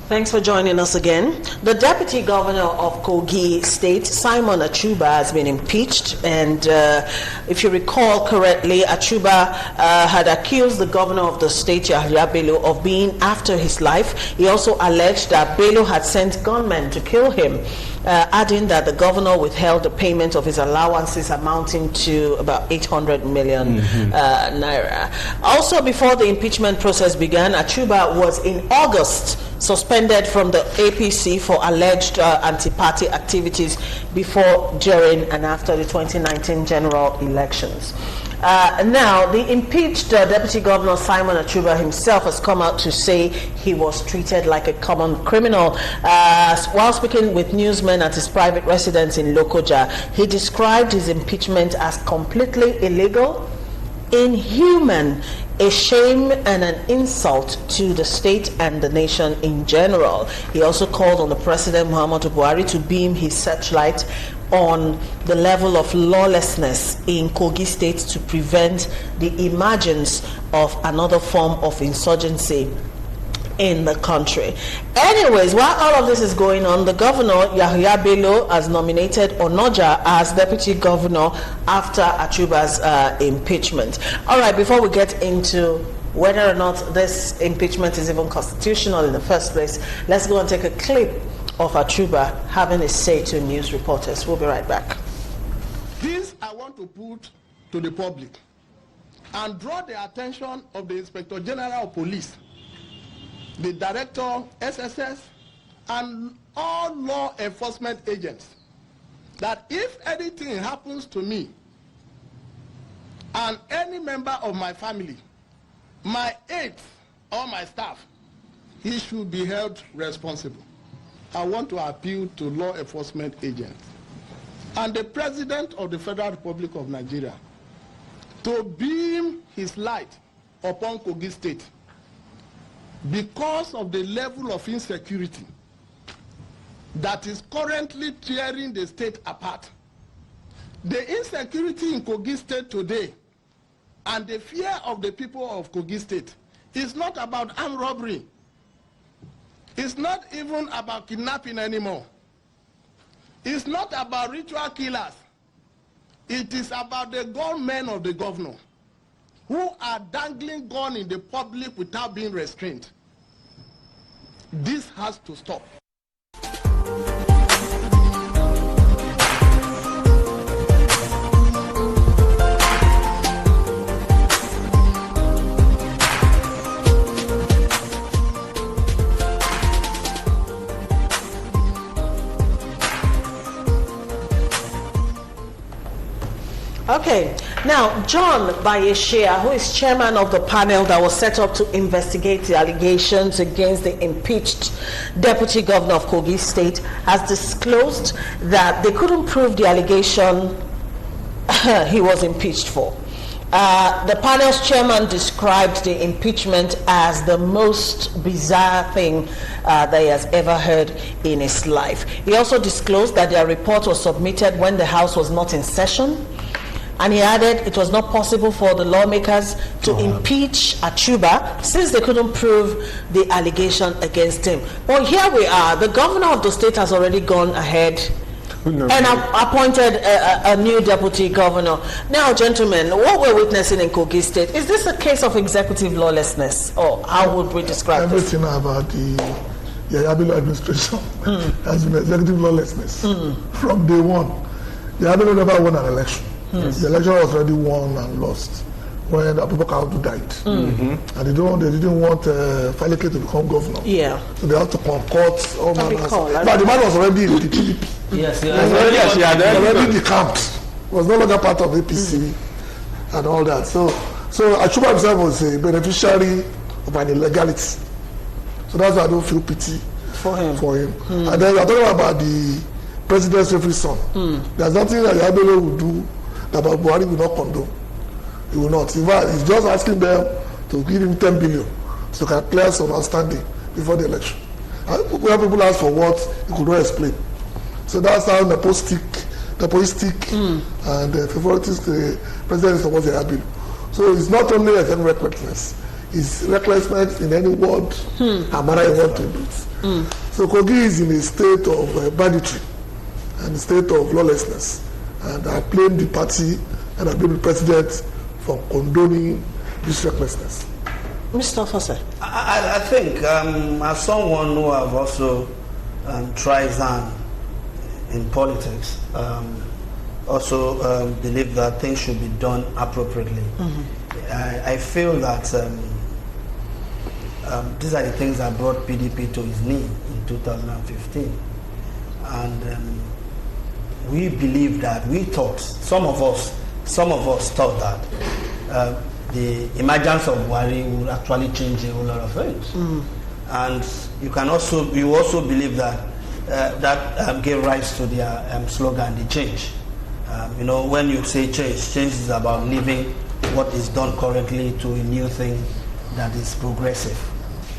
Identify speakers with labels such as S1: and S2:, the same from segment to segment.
S1: Thanks for joining us again. The Deputy Governor of Kogi State, Simon Achuba, has been impeached. And if you recall correctly, Achuba had accused the governor of the state, Yahya Bello, of being after his life. He also alleged that Bello had sent gunmen to kill him, adding that the governor withheld the payment of his allowances amounting to about 800 million naira. Also, before the impeachment process began, Achuba was in August suspended from the APC for alleged anti-party activities before, during, and after the 2019 general elections. Now, the impeached Deputy Governor Simon Achuba himself has come out to say he was treated like a common criminal. While speaking with newsmen at his private residence in Lokoja, he described his impeachment as completely illegal, inhuman, a shame and an insult to the state and the nation in general. He also called on the President Muhammadu Buhari to beam his searchlight on the level of lawlessness in Kogi State to prevent the emergence of another form of insurgency in the country. Anyways, while all of this is going on, the governor, Yahya Bello, has nominated Onoja as deputy governor after Achuba's impeachment. All right, before we get into whether or not this impeachment is even constitutional in the first place, let's go and take a clip of Achuba having a say to news reporters. We'll be right back.
S2: This I want to put to the public and draw the attention of the Inspector General of Police, the Director, SSS, and all law enforcement agents, that if anything happens to me and any member of my family, my aides or my staff, he should be held responsible. I want to appeal to law enforcement agents and the President of the Federal Republic of Nigeria to beam his light upon Kogi State. Because of the level of insecurity that is currently tearing the state apart. The insecurity in Kogi State today and the fear of the people of Kogi State is not about armed robbery. It's not even about kidnapping anymore. It's not about ritual killers. It is about the gunmen of the governor who are dangling gun in the public without being restrained. This has to stop.
S1: Okay, now John Bayeshia, who is chairman of the panel that was set up to investigate the allegations against the impeached deputy governor of Kogi State, has disclosed that they couldn't prove the allegation he was impeached for. The panel's chairman described the impeachment as the most bizarre thing that he has ever heard in his life. He also disclosed that their report was submitted when the House was not in session. And he added it was not possible for the lawmakers to impeach Achuba since they couldn't prove the allegation against him. Well, here we are. The governor of the state has already gone ahead and appointed a new deputy governor. Now, gentlemen, what we're witnessing in Kogi State, is this a case of executive lawlessness? Or how would we describe this?
S3: Everything about the Yahya Bello administration has been executive lawlessness from day one. Yahya Bello never won an election. The election was already won and lost when Abubakar died. And they didn't want Faleke to become governor. So they had to concoct all manners. But the man was already in the PDP. He had already decamped. Was no longer part of the APC and all that. So Achuba himself was a beneficiary of an illegality. So that's why I don't feel pity for him. And then we're talking about the president's every son. There's nothing that Yahya Bello will do that Buhari will not condone. He will not. In fact, he's just asking them to give him 10 billion so he can clear some outstanding before the election. And when people ask for what, he could not explain. So that's how nepotistic and favoritist the president is supposed to have been. So it's not only a recklessness, is recklessness in any word and manner you want to do it. So Kogi is in a state of banditry and a state of lawlessness. And I blame the party and I blame the president for condoning this recklessness.
S1: Mr. Fosse.
S4: I think, as someone who have also tried in politics, also believe that things should be done appropriately. I feel that these are the things that brought PDP to its knee in 2015. And we believe that, we thought, some of us thought that the emergence of Buhari would actually change a whole lot of things. And you also believe that that gave rise to their slogan, the change. When you say change is about leaving what is done currently to a new thing that is progressive.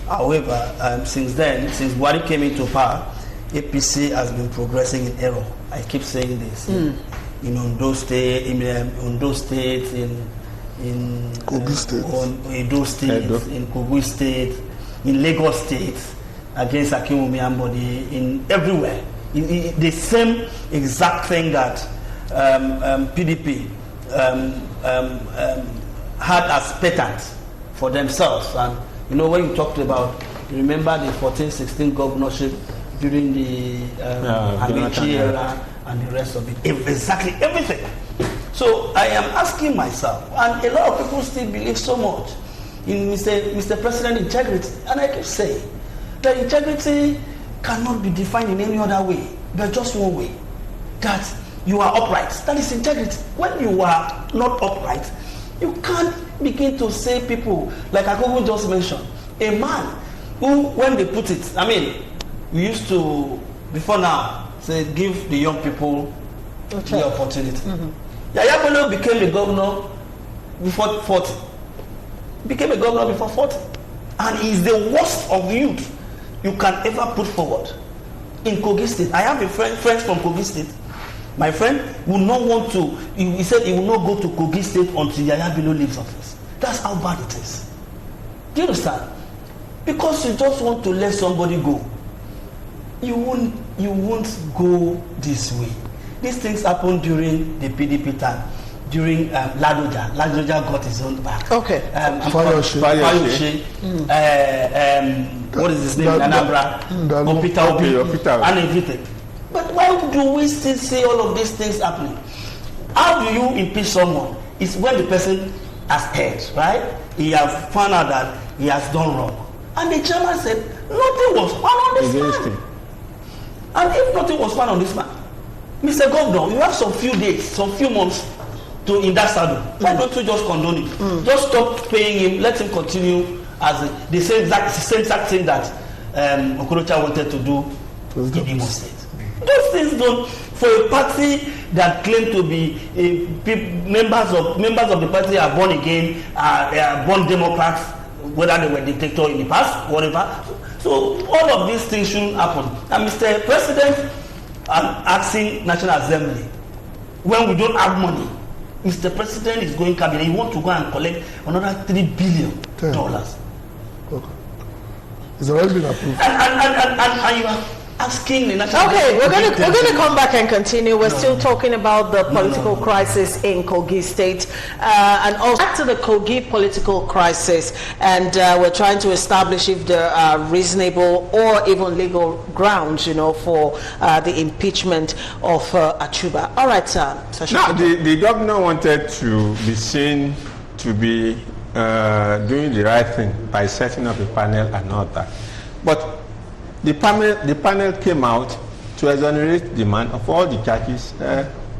S4: However, since Buhari came into power, APC has been progressing in error. I keep saying this. In Ondo State, in
S3: Kogi State,
S4: Edo State, in Kogi State, in Lagos State, against Akinwumi Ambode, in everywhere. The same exact thing that PDP had as patent for themselves. And when you talked about, remember the 14-16 governorship during the Amici era and the rest of it, exactly everything. So I am asking myself, and a lot of people still believe so much in Mr. President integrity, and I keep saying that integrity cannot be defined in any other way, but just one way, that you are upright. That is integrity. When you are not upright, you can't begin to say people, like Akogo just mentioned, a man who, when they put it, we used to, before now, say give the young people the opportunity. Yaya Bello became a governor before 40. Became a governor before 40. And he is the worst of youth you can ever put forward. In Kogi State, I have a friend from Kogi State. My friend will not want to, he said he will not go to Kogi State until Yaya Bello leaves office. That's how bad it is. Do you understand? Because you just want to let somebody go. You won't go this way. These things happened during the PDP time, during Ladoja. Ladoja got his own back.
S1: Okay.
S3: Fayose.
S4: What is his name? Anambra. Peter Obi. And everything. But why do we still see all of these things happening? How do you impeach someone? It's when the person has heard, right? He has found out that he has done wrong. And the chairman said, nothing was found on this man. And if nothing was found on this man, Mr. Governor, you have some few days, some few months in that saddle. Why don't you just condone it? Just stop paying him, let him continue as the same exact thing that Okorocha wanted to do in Imo State. Those things don't, for a party that claim to be members of the party are born again, they are born Democrats, whether they were dictator in the past, whatever. So all of these things shouldn't happen. And Mr. President, I'm asking National Assembly, when we don't have money, Mr. President is going cabinet, he wants to go and collect another $3 billion.
S3: Okay. It's already been approved.
S4: And you are asking the National
S1: Okay, we're going to come back and continue. We're still talking about the political crisis in Kogi State, and also back to the Kogi political crisis, and we're trying to establish if there are reasonable or even legal grounds, for the impeachment of Achuba. All right, sir.
S5: Now, the governor wanted to be seen to be doing the right thing by setting up a panel and all that, but the panel came out to exonerate the man of all the charges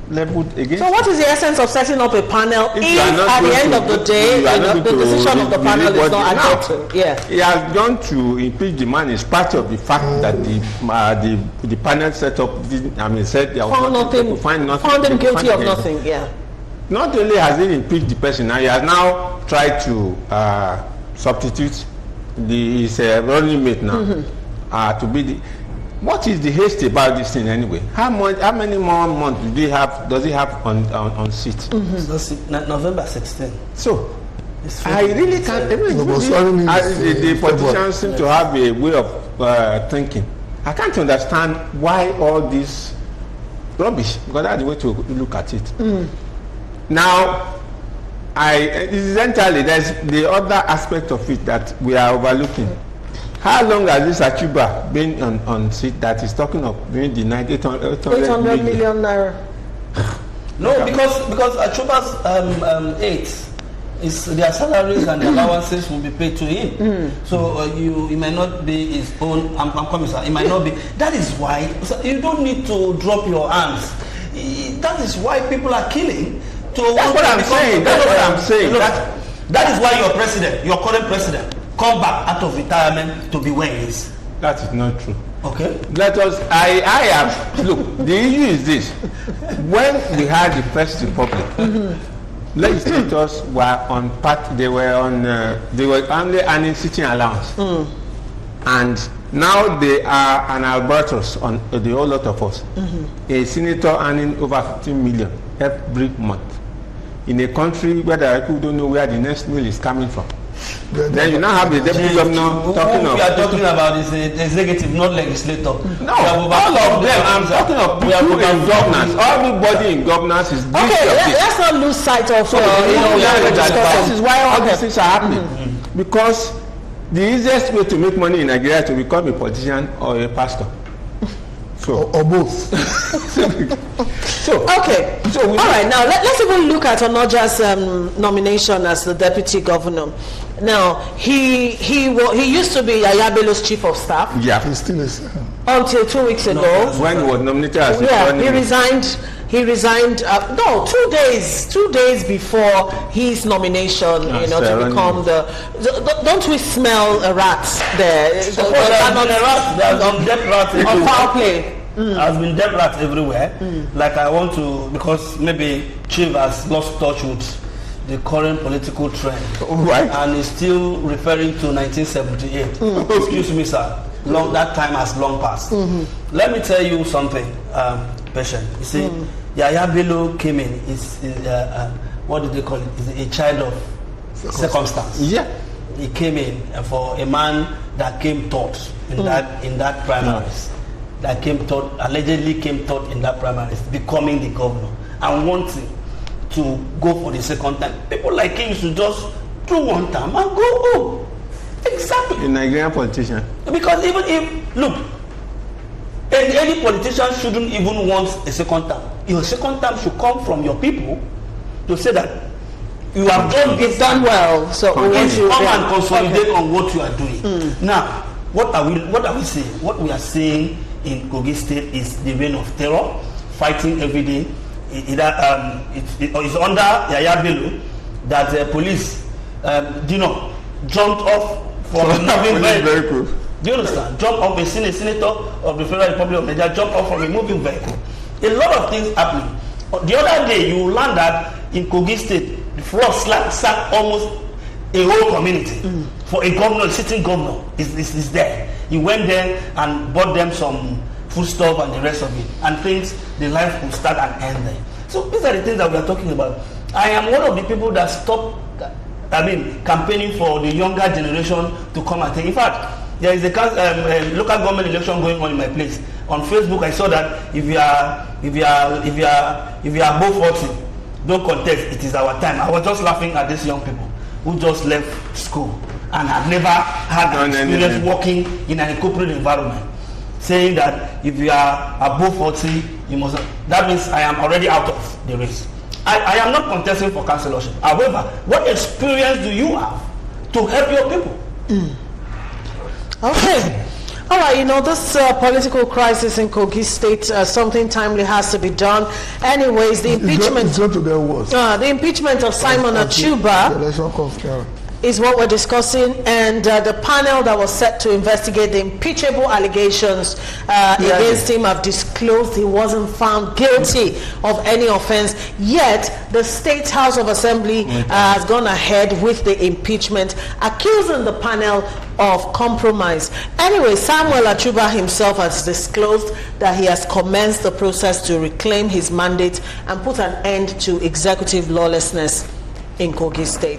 S5: leveled against.
S1: So what is the essence of setting up a panel if at the end of the day the decision of the panel is not adopted? Yeah.
S5: He has gone to impeach the man in spite of the fact that the panel set up, said they
S1: found him guilty of nothing. Yeah.
S5: Not only has he impeached the person, now he has now tried to substitute his running mate now. To be the, what is the haste about this thing anyway? How many more months does he have on seat?
S4: November 16.
S5: So I really can't. The politicians seem to have a way of thinking. I can't understand why all this rubbish, because that's the way to look at it. Now, incidentally, there's the other aspect of it that we are overlooking. How long has this Achuba been on seat that is talking of doing the
S1: 800 million naira?
S4: No, because Achuba's aides, their salaries and their allowances will be paid to him. So it might not be his own. I'm coming, sir. It might not be. That is why you don't need to drop your arms. That is why people are killing.
S5: That's what I'm saying. That's what I'm saying.
S4: That is why your president, your current president, come back out of retirement to be where he is.
S5: That is not true.
S4: Okay.
S5: Let us. I have. Look, the issue is this: when we had the First Republic, legislators were on part. They were only earning sitting allowance, and now they are an albatross on the whole lot of us. A senator earning over 15 million every month in a country where the people don't know where the next meal is coming from. Then you now have the deputy governor talking of.
S4: We are talking about is the executive, not legislator.
S5: No, all of them. I'm talking of people in governance. Everybody in governance is guilty of this.
S1: Let's not lose sight of
S5: this is why all these things are happening. Because the easiest way to make money in Nigeria is to become a politician or a pastor.
S3: Or both.
S5: So
S1: all right, now let's even look at Onoja's nomination as the deputy governor. Now he used to be Yaya Bello's chief of staff.
S5: Yeah,
S3: He still is.
S1: Until 2 weeks ago.
S5: When he was nominated as
S1: he resigned. He resigned. 2 days before his nomination. To become the. Don't we smell rats there?
S4: There are dead rats
S1: on foul play.
S4: Has been dead rats everywhere. Like I want to, because maybe Chief has lost touch with the current political trend, and is still referring to 1978. Excuse me, sir. That time has long passed. Let me tell you something, patient. You see, Yaya Bello came in. Is what do they call it? Is a child of circumstance.
S5: Yeah,
S4: he came in for a man that came third in that primaries. That allegedly came third in that primaries, becoming the governor and wanting to go for the second time. People like him should just do one time and go home. Exactly.
S5: A Nigerian politician.
S4: Because even if, look, any politician shouldn't even want a second term. Your second term should come from your people to say that you have done well. So come and consolidate on what you are doing. Now, what are we saying? What we are saying in Kogi State is the reign of terror, fighting every day. It's under Yaya Bello that the police, jumped off from a moving vehicle. Do you understand? Jump off a senator of the Federal Republic of Nigeria, jump off from a moving vehicle. A lot of things happening. The other day, you will learn that in Kogi State, the fraud sacked almost a whole community for a governor, sitting governor is there. He went there and bought them some foodstuff and the rest of it, and things, the life will start and end there. So these are the things that we are talking about. I am one of the people that stopped, campaigning for the younger generation to come and take. In fact, there is a local government election going on in my place. On Facebook, I saw that if you are above 40, don't contest. It is our time. I was just laughing at these young people who just left school and have never had an experience working in an corporate environment, saying that if you are above 40, you must. That means I am already out of the race. I am not contesting for councillorship. However, what experience do you have to help your people?
S1: Okay. All right, this political crisis in Kogi State, something timely has to be done. Anyways, the impeachment...
S3: It's going to get worse.
S1: The impeachment of Simon Achuba is what we're discussing, and the panel that was set to investigate the impeachable allegations against him have disclosed he wasn't found guilty of any offense. Yet, the State House of Assembly has gone ahead with the impeachment, accusing the panel of compromise. Anyway, Samuel Achuba himself has disclosed that he has commenced the process to reclaim his mandate and put an end to executive lawlessness in Kogi State.